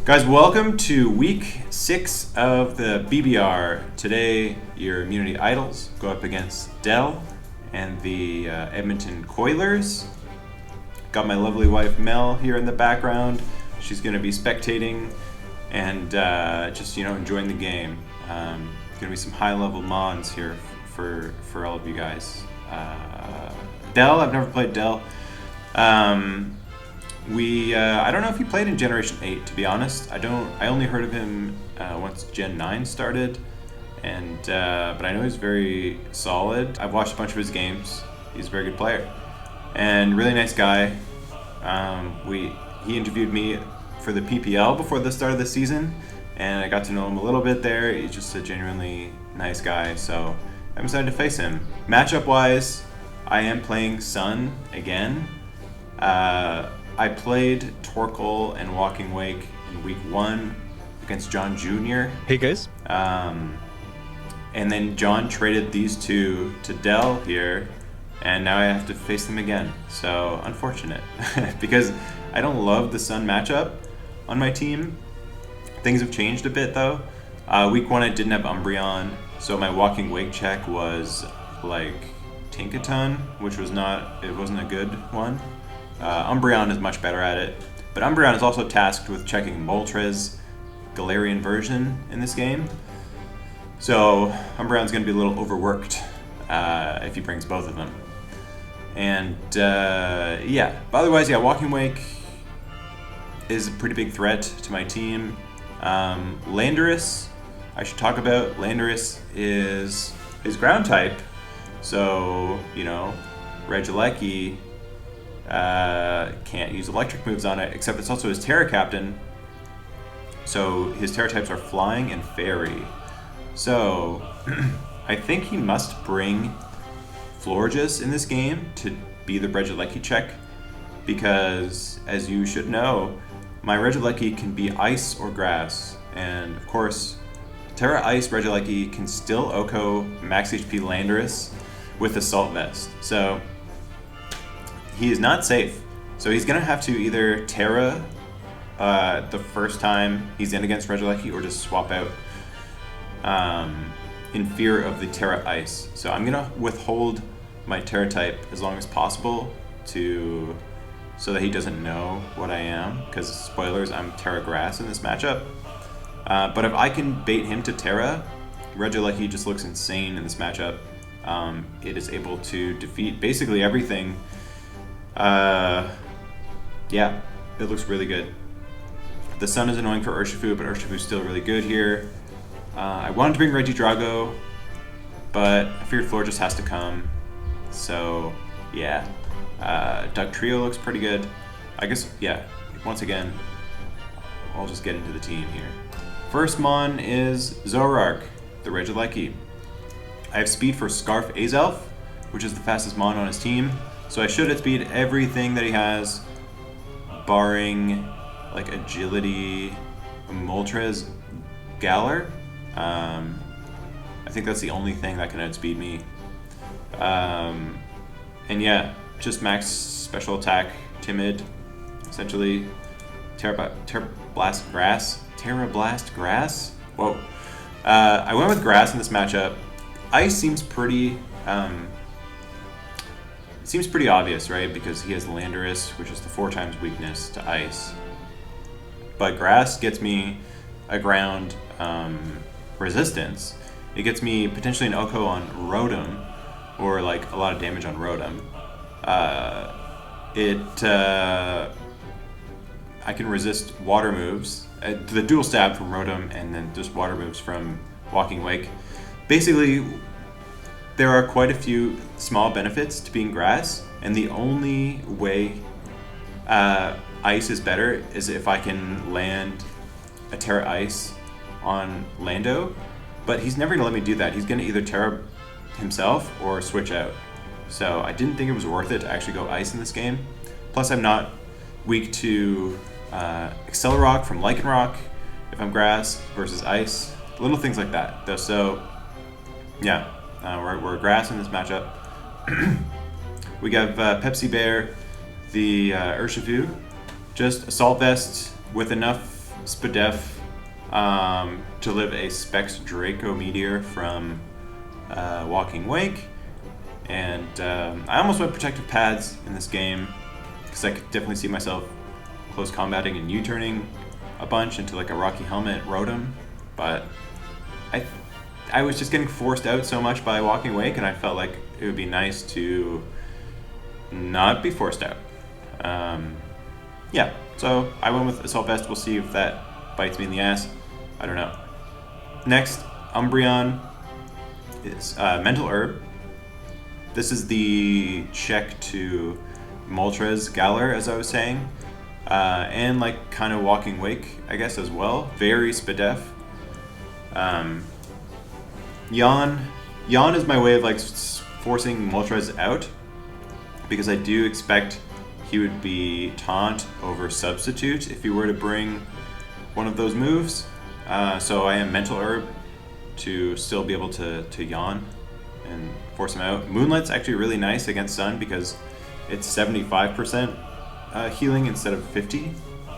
Guys, welcome to week 6 of the BBR. Today, your immunity idols go up against Dell and the Edmonton Coilers. Got my lovely wife Mel here in the background. She's going to be spectating and just enjoying the game. Going to be some high-level mons here for all of you guys. Dell, I've never played Dell. I don't know if he played in Generation 8, to be honest. I only heard of him once Gen 9 started, and but I know he's very solid. I've watched a bunch of his games. He's a very good player and really nice guy. He interviewed me for the PPL before the start of the season, and I got to know him a little bit there. He's just a genuinely nice guy, so I'm excited to face him. Matchup wise, I am playing Sun again. I played Torkoal and Walking Wake in week 1 against John Jr. Hey guys. And then John traded these two to Dell here, and now I have to face them again. So unfortunate, because I don't love the Sun matchup on my team. Things have changed a bit though. Week 1 I didn't have Umbreon, so my Walking Wake check was like Tinkaton, which wasn't a good one. Umbreon is much better at it, but Umbreon is also tasked with checking Moltres Galarian version in this game. So Umbreon's going to be a little overworked if he brings both of them. And yeah, but otherwise, yeah, Walking Wake is a pretty big threat to my team. Landorus, I should talk about. Landorus is ground type, so Regieleki can't use electric moves on it, except it's also his Terra Captain, so his Terra types are Flying and Fairy. So I think he must bring Florges in this game to be the Regieleki check, because as you should know, my Regieleki can be Ice or Grass, and of course Terra Ice Regieleki can still OHKO max HP Landorus with Assault Vest, so he is not safe. So he's going to have to either Terra the first time he's in against Regieleki, or just swap out in fear of the Terra Ice. So I'm going to withhold my Terra type as long as possible so that he doesn't know what I am, because spoilers, I'm Terra Grass in this matchup. But if I can bait him to Terra, Regieleki just looks insane in this matchup. It is able to defeat basically everything. Yeah, it looks really good. The Sun is annoying for Urshifu, but Urshifu's still really good here. I wanted to bring Regidrago, but I figured Florges has to come. So, yeah. Dugtrio looks pretty good. I guess, yeah, once again, I'll just get into the team here. First mon is Zoroark, the Regieleki. I have speed for Scarf Azelf, which is the fastest mon on his team. So I should outspeed everything that he has, barring like Agility, Moltres, Galar. I think that's the only thing that can outspeed me. And yeah, just max special attack, Timid, essentially. Terra Blast Grass. Whoa. I went with Grass in this matchup. Ice seems pretty obvious, right? Because he has Landorus, which is the 4 times weakness to Ice. But Grass gets me a ground resistance. It gets me potentially an OHKO on Rotom, or like a lot of damage on Rotom. I can resist water moves, the dual stab from Rotom, and then just water moves from Walking Wake. Basically, there are quite a few small benefits to being Grass, and the only way Ice is better is if I can land a Terra Ice on Lando, but he's never going to let me do that. He's going to either Terra himself or switch out. So I didn't think it was worth it to actually go Ice in this game. Plus I'm not weak to Accelerock from Lycanroc if I'm Grass versus Ice. Little things like that. So yeah, we're Grass in this matchup. We got Pepsi Bear, the Urshifu, just Assault Vest with enough Spadef to live a Specs Draco Meteor from Walking Wake, and I almost went Protective Pads in this game because I could definitely see myself close combating and U-turning a bunch into like a Rocky Helmet Rotom, but I was just getting forced out so much by Walking Wake, and I felt like it would be nice to not be forced out. Yeah, so I went with Assault Vest. We'll see if that bites me in the ass. I don't know. Next, Umbreon is Mental Herb. This is the check to Moltres Galar, as I was saying, and like kind of Walking Wake, I guess, as well. Very Spadef. Yawn is my way of like forcing Moltres out, because I do expect he would be Taunt over Substitute if he were to bring one of those moves. So I am Mental Herb to still be able to yawn and force him out. Moonlight's actually really nice against Sun because it's 75% healing instead of 50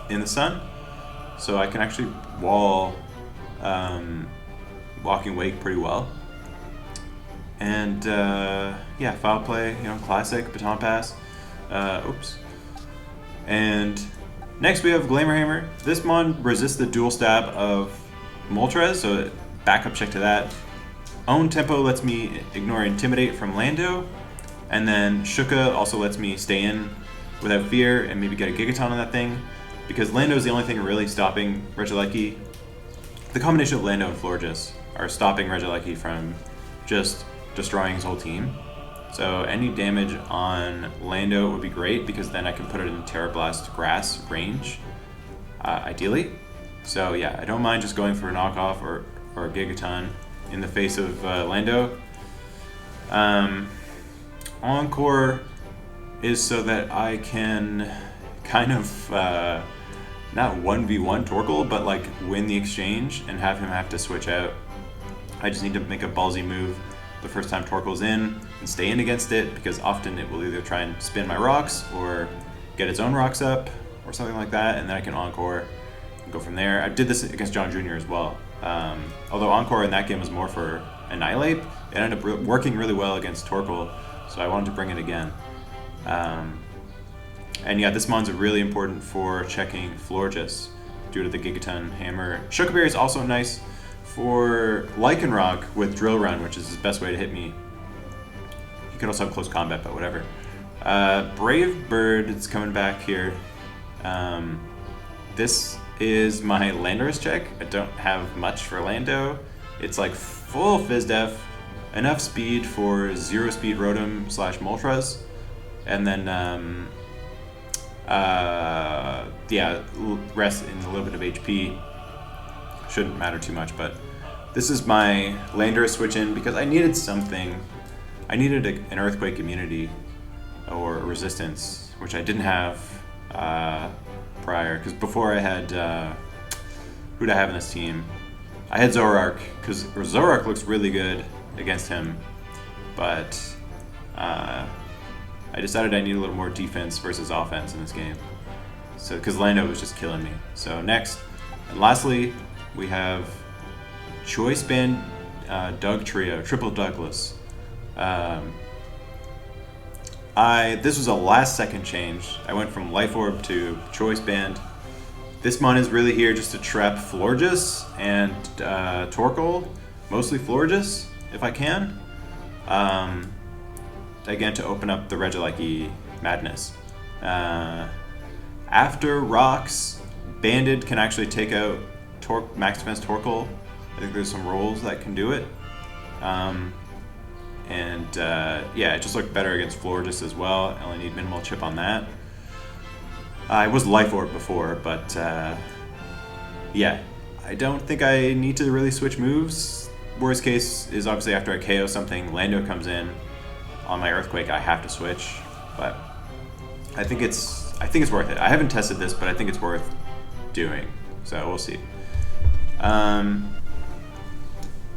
in the Sun. So I can actually wall Walking Wake pretty well. And yeah, Foul Play, classic, Baton Pass. Oops. And next we have Glamour Hammer. This mon resists the dual stab of Moltres, so backup check to that. Own Tempo lets me ignore Intimidate from Lando, and then Shuka also lets me stay in without fear and maybe get a Gigaton on that thing, because Lando is the only thing really stopping Regieleki. The combination of Lando and Florges are stopping Regieleki from just destroying his whole team. So any damage on Lando would be great, because then I can put it in Terra Blast Grass range, ideally. So yeah, I don't mind just going for a knockoff or a Gigaton in the face of Lando. Encore is so that I can kind of not 1v1 Torkoal, but like win the exchange and have him have to switch out. I just need to make a ballsy move the first time Torkoal's in and stay in against it, because often it will either try and spin my rocks or get its own rocks up or something like that, and then I can Encore and go from there. I did this against John Jr. as well. Although Encore in that game was more for Annihilate, it ended up working really well against Torkoal, so I wanted to bring it again. And yeah, this mon's really important for checking Florges due to the Gigaton Hammer. Shuka Berry is also nice for Lycanroc with Drill Run, which is his best way to hit me. He could also have close combat, but whatever. Brave Bird is coming back here. This is my Landorus check. I don't have much for Lando. It's like full Fizz Def, enough speed for 0 speed Rotom / Moltres, and then yeah, rest in a little bit of HP. Shouldn't matter too much, but this is my Landorus switch in because I needed something. I needed an Earthquake immunity or resistance, which I didn't have prior, because before I had, who'd I have in this team? I had Zoroark, because Zoroark looks really good against him, but I decided I need a little more defense versus offense in this game, so because Lando was just killing me. So next, and lastly, we have Choice Band Doug Trio, Triple Douglas. This was a last second change. I went from Life Orb to Choice Band. This mon is really here just to trap Florges and Torkoal, mostly Florges if I can. Again, to open up the Regieleki madness. After rocks, Banded can actually take out Max Defense Torkoal. I think there's some rolls that can do it. Yeah, it just looked better against Florges as well. I only need minimal chip on that. I was Life Orb before, but yeah, I don't think I need to really switch moves. Worst case is obviously after I KO something, Lando comes in on my Earthquake, I have to switch. But I think it's worth it. I haven't tested this, but I think it's worth doing. So we'll see.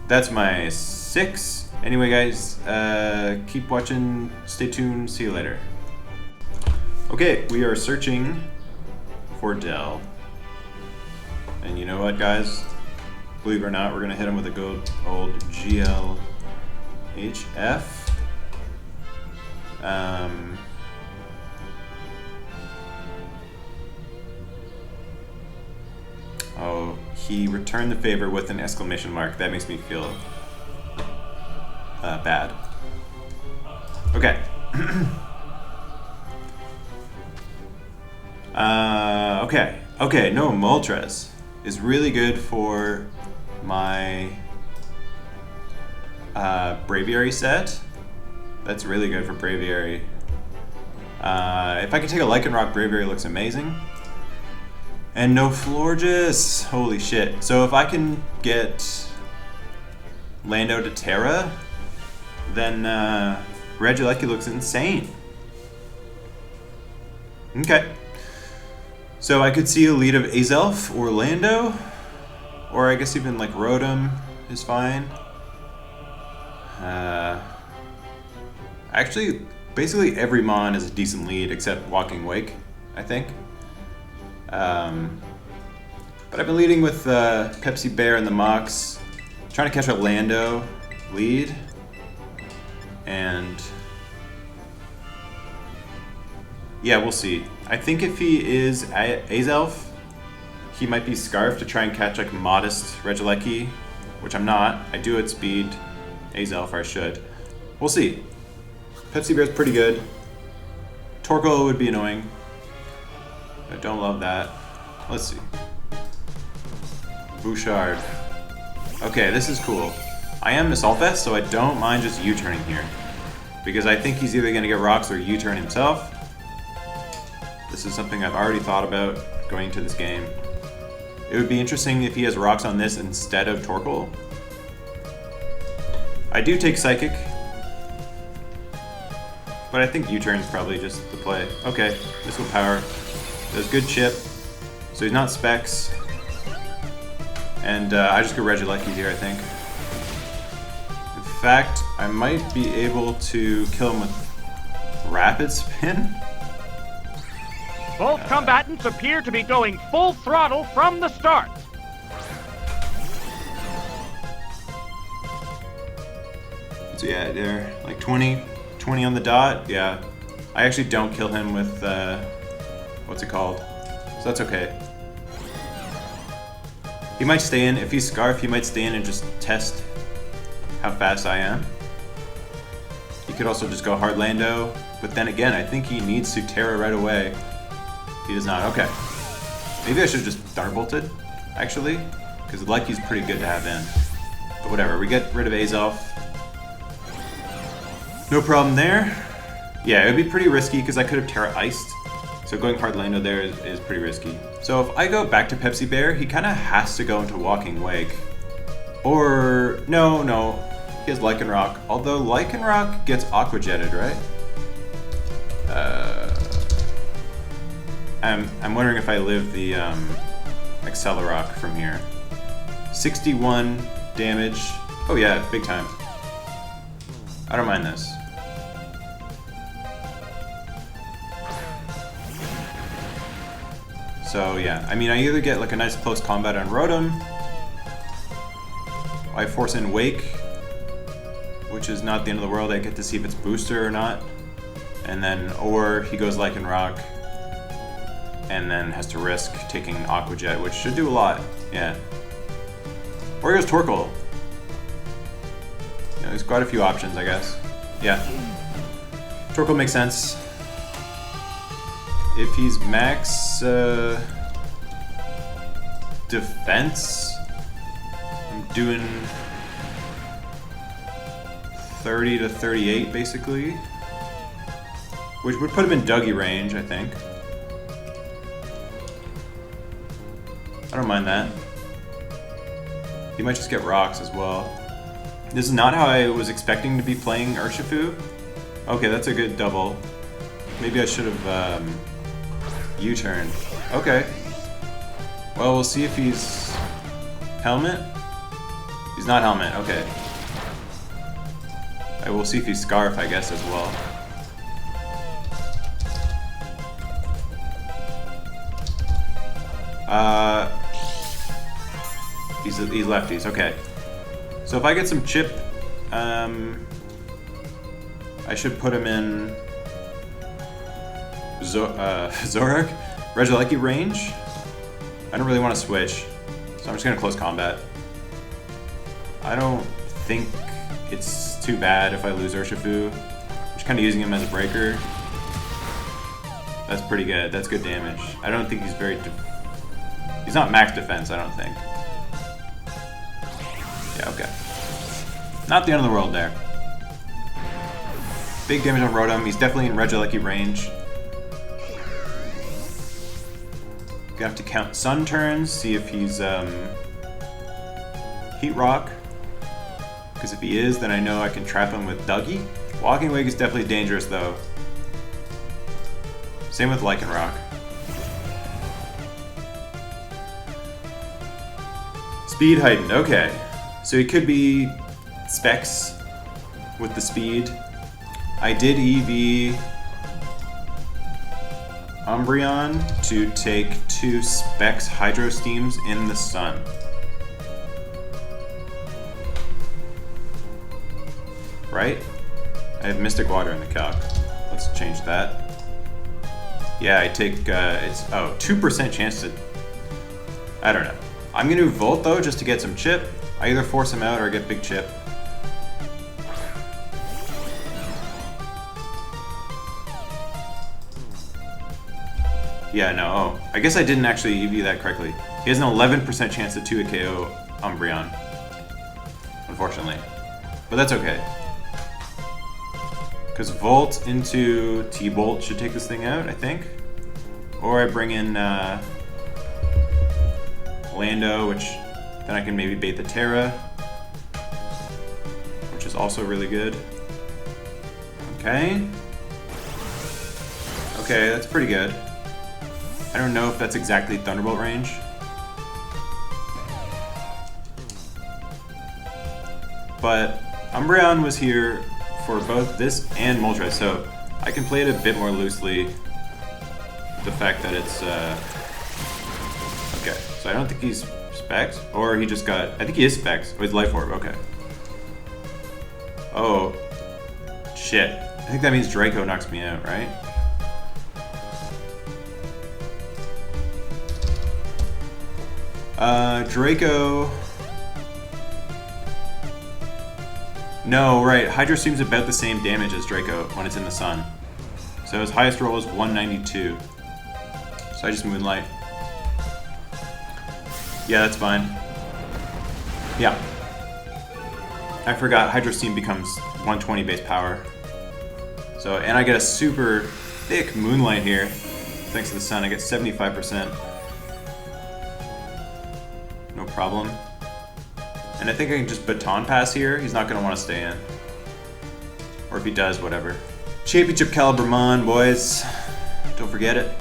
That's my 6. Anyway, guys, keep watching. Stay tuned. See you later. Okay, we are searching for Dell. And you know what, guys? Believe it or not, we're gonna hit him with a good old GLHF. Oh, he returned the favor with an exclamation mark. That makes me feel bad. Okay. Okay, no, Moltres is really good for my Braviary set. That's really good for Braviary. If I could take a Lycanroc, Braviary looks amazing. And no Florges, holy shit. So if I can get Lando to Terra, then Regieleki looks insane. Okay. So I could see a lead of Azelf or Lando, or I guess even like Rotom is fine. Actually, basically every Mon is a decent lead except Walking Wake, I think. But I've been leading with Pepsi Bear and the Mox, trying to catch a Lando lead, and yeah, we'll see. I think if he is Azelf, he might be Scarf to try and catch like modest Regieleki, which I'm not. I do outspeed Azelf, or I should. We'll see. Pepsi Bear's pretty good. Torkoal would be annoying. I don't love that. Let's see. Bouchard. Okay, this is cool. I am Assault Vest, so I don't mind just U-turning here. Because I think he's either going to get rocks or U-turn himself. This is something I've already thought about going into this game. It would be interesting if he has rocks on this instead of Torkoal. I do take Psychic. But I think U-turn is probably just the play. Okay, this will power. Does good chip. So he's not Specs. And I just go Regieleki here, I think. In fact, I might be able to kill him with Rapid Spin. Both combatants appear to be going full throttle from the start. So yeah, they're like 20 on the dot. Yeah, I actually don't kill him with what's it called? So that's okay. He might stay in. If he's Scarf, he might stay in and just test how fast I am. He could also just go hard Lando, but then again, I think he needs to Terra right away. He does not. Okay. Maybe I should have just Thunderbolted, actually, because Leki's pretty good to have in. But whatever, we get rid of Azelf. No problem there. Yeah, it would be pretty risky because I could have Terra Iced. So going hard Lando there is pretty risky. So if I go back to Pepsi Bear, he kind of has to go into Walking Wake. Or, no, he has Lycanroc. Although Lycanroc gets Aqua Jetted, right? I'm wondering if I live the Accelerock from here. 61 damage. Oh yeah, big time. I don't mind this. So yeah, I mean, I either get like a nice close combat on Rotom, I force in Wake, which is not the end of the world. I get to see if it's booster or not, and then or he goes Lycanroc, and then has to risk taking Aqua Jet, which should do a lot. Yeah. Or he goes Torkoal. Yeah, there's quite a few options, I guess. Yeah. Torkoal makes sense. If he's max defense, I'm doing 30 to 38 basically, which would put him in Dougie range, I think. I don't mind that. He might just get rocks as well. This is not how I was expecting to be playing Urshifu. Okay, that's a good double. Maybe I should have U-turned. Okay. Well, we'll see if he's Helmet. He's not Helmet, okay. I will see if he's Scarf, I guess, as well. These lefties, okay. So if I get some chip, I should put him in Zorak, Regileki range. I don't really want to switch, so I'm just gonna close combat. I don't think it's too bad if I lose Urshifu. I'm just kind of using him as a breaker. That's pretty good. That's good damage. I don't think he's very... he's not max defense, I don't think. Yeah, okay. Not the end of the world there. Big damage on Rotom. He's definitely in Regileki range. Gonna have to count Sun turns, see if he's Heat Rock. Because if he is, then I know I can trap him with Dougie. Walking Wig is definitely dangerous though. Same with Lycanroc. Speed heightened, okay. So he could be Specs with the speed. I did EV Umbreon to take 2 Specs Hydro Steams in the sun. Right? I have Mystic Water in the calc. Let's change that. Yeah, I take, it's, 2% chance to, I don't know. I'm gonna do Volt though, just to get some chip. I either force him out or get big chip. Yeah, no, I guess I didn't actually EV that correctly. He has an 11% chance to 2 KO Umbreon. Unfortunately. But that's okay. Because Volt into T-Bolt should take this thing out, I think. Or I bring in Lando, which then I can maybe bait the Terra, which is also really good. Okay. Okay, that's pretty good. I don't know if that's exactly Thunderbolt range. But Umbreon was here for both this and Moltres, so I can play it a bit more loosely. The fact that it's okay, so I don't think he's Specs, or he just got, I think he is Specs. Oh, he's Life Orb, okay. Oh, shit. I think that means Draco knocks me out, right? Draco... No, right, Hydro Stream's about the same damage as Draco when it's in the sun. So his highest roll is 192. So I just Moonlight. Yeah, that's fine. Yeah. I forgot Hydro Steam becomes 120 base power. So, and I get a super thick Moonlight here. Thanks to the sun, I get 75%. No problem. And I think I can just Baton Pass here. He's not going to want to stay in. Or if he does, whatever. Championship caliber Mon, boys. Don't forget it.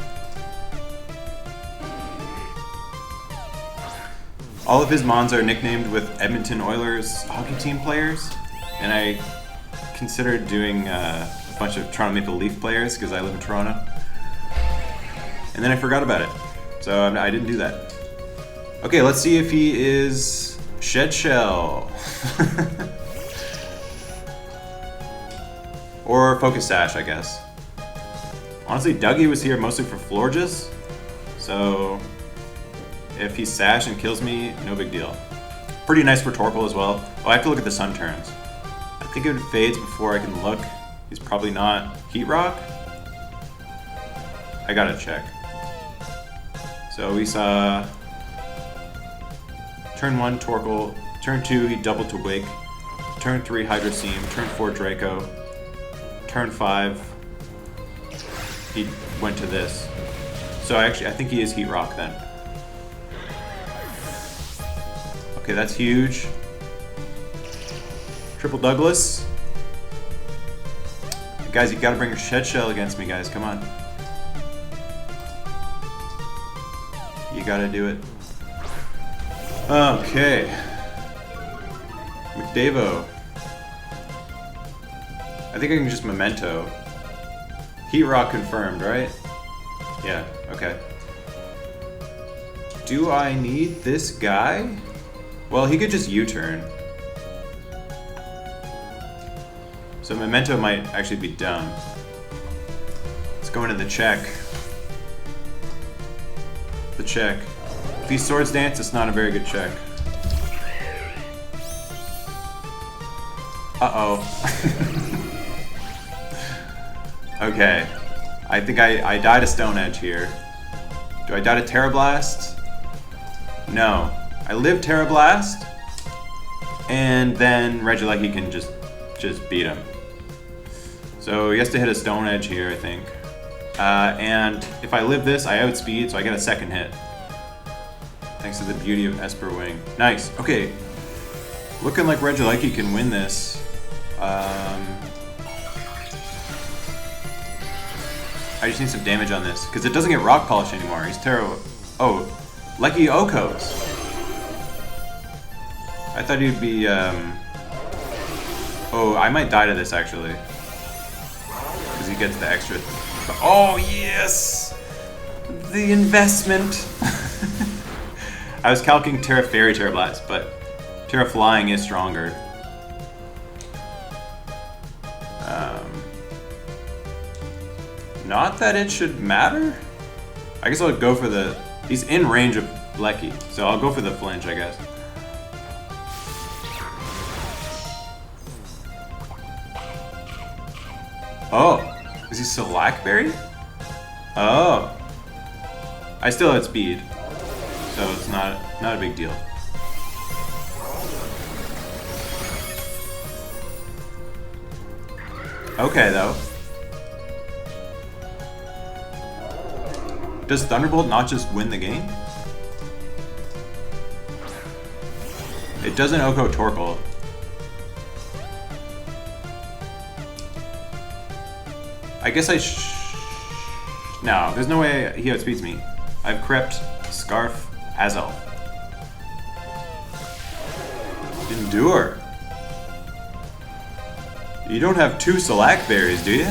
All of his Mons are nicknamed with Edmonton Oilers hockey team players. And I considered doing a bunch of Toronto Maple Leaf players because I live in Toronto. And then I forgot about it. So I didn't do that. Okay, let's see if he is... Shed Shell. Or Focus Sash, I guess. Honestly, Dougie was here mostly for Florges, so if he Sash and kills me, no big deal. Pretty nice for Torkoal as well. Oh, I have to look at the sun turns. I think it fades before I can look. He's probably not Heat Rock. I gotta check. So we saw turn 1, Torkoal. Turn 2, he doubled to Wake. Turn 3, Hydro Steam. Turn 4, Draco. Turn 5, he went to this. So I think he is Heat Rock then. Okay, that's huge. Triple Douglas. Guys, you gotta bring your Shed Shell against me, guys. Come on. You gotta do it. Okay. McDavo. I think I can just Memento. Heat Rock confirmed, right? Yeah, okay. Do I need this guy? Well, he could just U-turn. So Memento might actually be dumb. Let's go into the check. The check. If he Swords Dance, it's not a very good check. Uh-oh. Okay. I think I died a Stone Edge here. Do I die to Terra Blast? No. I live Terra Blast, and then Regieleki can just beat him. So he has to hit a Stone Edge here, I think. And if I live this, I outspeed, so I get a second hit. Thanks to the beauty of Esper Wing. Nice. Okay. Looking like Regieleki can win this. I just need some damage on this, because it doesn't get Rock Polish anymore. He's Terra... Oh, Lecky Okos. I thought he'd be, Oh, I might die to this, actually. Because he gets the extra... Oh, yes! The investment! I was calculating Terra Fairy, Terra Blast, but Terra Flying is stronger. Not that it should matter? I guess I'll go for the... He's in range of Lecky, so I'll go for the flinch, I guess. Oh, is he Slackberry? Oh. I still had speed, so it's not a big deal. Okay, though. Does Thunderbolt not just win the game? It doesn't Oko Torkoal. I guess no, there's no way he outspeeds me. I've crept Scarf Azel. Endure. You don't have 2 Slack Berries, do you?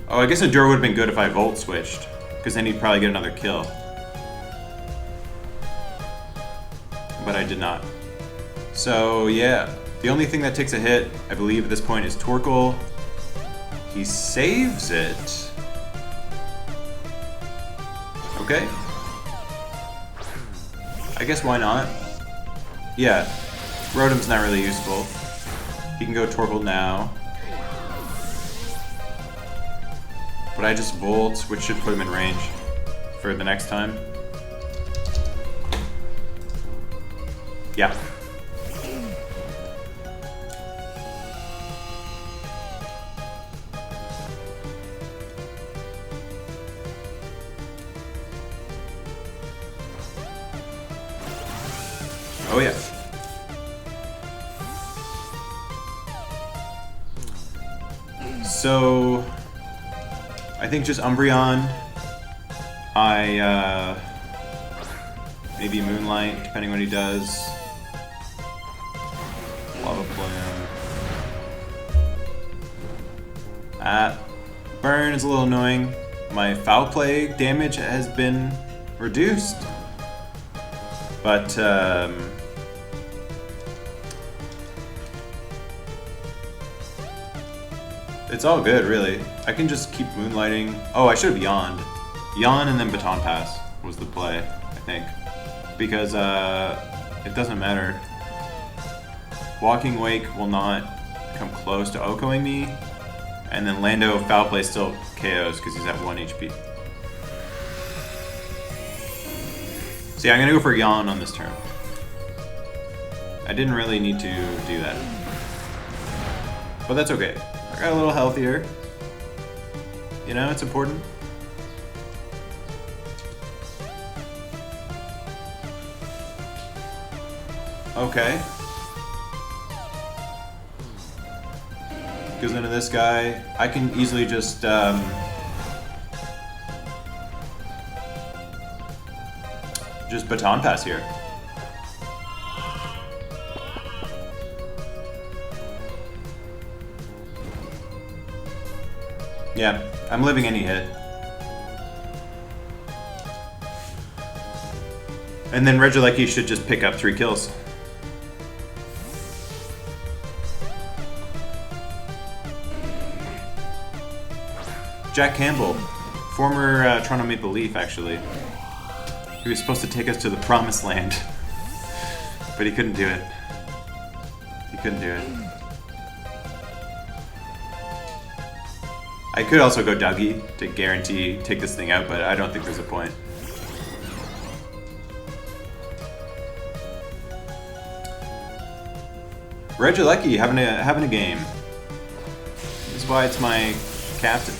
Oh, I guess Endure would have been good if I Volt switched, because then he'd probably get another kill. But I did not. So, yeah. The only thing that takes a hit, I believe at this point, is Torkoal. He saves it. Okay. I guess why not? Yeah. Rotom's not really useful. He can go Torkoal now. But I just Volt, which should put him in range for the next time. Yeah. Oh yeah. So I think just Umbreon. Maybe Moonlight, depending on what he does. Lava Plume. Burn is a little annoying. My Foul Play damage has been reduced. But, it's all good, really. I can just keep Moonlighting. Oh, I should have Yawned. Yawn and then Baton Pass was the play, I think. Because, it doesn't matter. Walking Wake will not come close to Okoing me. And then Lando Foul Play still KOs because he's at 1 HP. So yeah, I'm gonna go for Yawn on this turn. I didn't really need to do that. But that's okay. I got a little healthier. You know, it's important. Okay. Goes into this guy. I can easily just Baton Pass here. Yeah, I'm living any hit. And then REGIELEKI should just pick up 3 kills. Jack Campbell, former Toronto Maple Leaf, actually. He was supposed to take us to the promised land, but he couldn't do it. He couldn't do it. I could also go Dougie to guarantee take this thing out, but I don't think there's a point. REGIELEKI having a game. This is why it's my captain.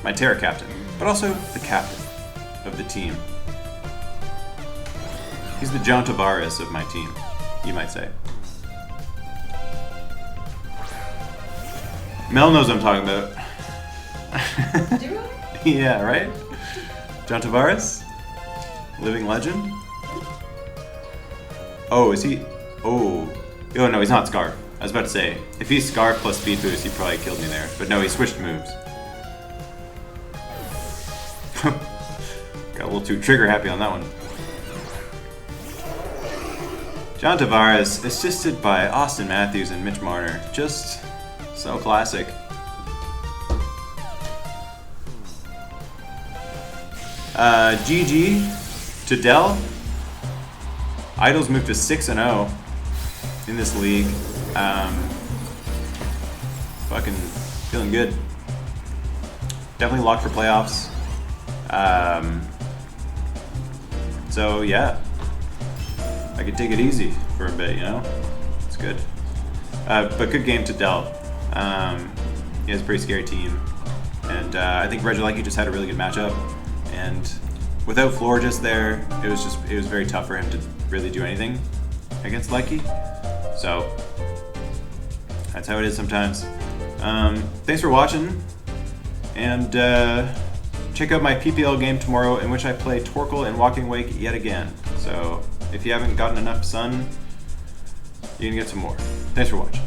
My Terra captain, but also the captain of the team. He's the John Tavares of my team, you might say. Mel knows what I'm talking about. Do I? Yeah, right? John Tavares? Living legend? Oh, is he? Oh. Oh, no, he's not Scarf. I was about to say, if he's Scarf plus speed boost, he probably killed me there. But no, he switched moves. Got a little too trigger happy on that one. John Tavares, assisted by Austin Matthews and Mitch Marner. Just so classic. GG to Dell. Idols moved to 6-0 in this league. Fucking feeling good. Definitely locked for playoffs. So yeah, I could take it easy for a bit, you know? It's good. But good game to Dell. He has a pretty scary team. And I think REGIELEKI just had a really good matchup. And without Florges there, it was very tough for him to really do anything against Lekki. So that's how it is sometimes. Thanks for watching. And check out my PPL game tomorrow, in which I play Torkoal and Walking Wake yet again. So if you haven't gotten enough sun, you can get some more. Thanks for watching.